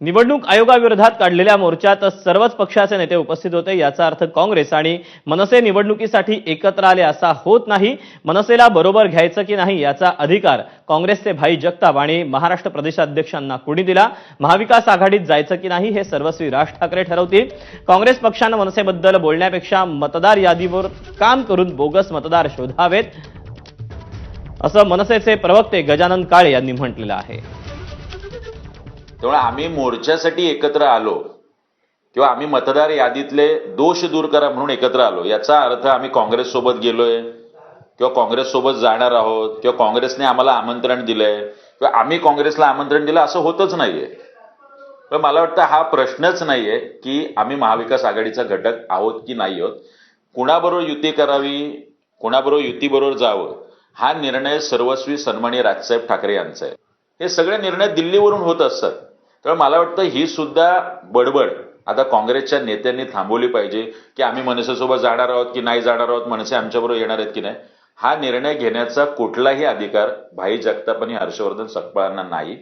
निवडणूक आयोगाविरोधात काढलेल्या मोर्चात सर्वच पक्षाचे नेते उपस्थित होते। याचा अर्थ काँग्रेस आणि मनसे निवडणुकीसाठी एकत्र आले असा होत नाही। मनसेला बरोबर घ्यायचं की नाही याचा अधिकार काँग्रेसचे भाई जगताप आणि महाराष्ट्र प्रदेशाध्यक्षांना कोणी दिला? महाविकास आघाडीत जायचं की नाही हे सर्वस्वी राज ठाकरे ठरवतील। काँग्रेस पक्षानं मनसेबद्दल बोलण्यापेक्षा मतदार यादीवर काम करून बोगस मतदार शोधावेत, असं मनसेचे प्रवक्ते गजानन काळे यांनी म्हटलेलं आहे। त्यामुळे आम्ही मोर्चासाठी एकत्र आलो किंवा आम्ही मतदार यादीतले दोष दूर करा म्हणून एकत्र आलो, याचा अर्थ आम्ही काँग्रेस सोबत गेलोय किंवा काँग्रेस सोबत जाणार आहोत किंवा काँग्रेसने आम्हाला आमंत्रण दिलंय किंवा आम्ही काँग्रेसला आमंत्रण दिलं असं होतच नाहीये। पण मला वाटतं हा प्रश्नच नाहीये की आम्ही महाविकास आघाडीचा घटक आहोत की नाही आहोत, कुणाबरोबर युती करावी, कुणाबरोबर युतीबरोबर जावं, हा निर्णय सर्वस्वी सन्माननीय राजसाहेब ठाकरे यांचा आहे। हे सगळे निर्णय दिल्लीवरून होत असतात। तर मला वाटतं ही सुद्धा बडबड आता काँग्रेसच्या नेत्यांनी थांबवली पाहिजे की आम्ही मनसेसोबत जाणार आहोत की नाही जाणार आहोत, मनसे आमच्याबरोबर येणार आहेत की नाही, हा निर्णय घेण्याचा कुठलाही अधिकार भाई जगताप आणि हर्षवर्धन सकपाळांना नाही।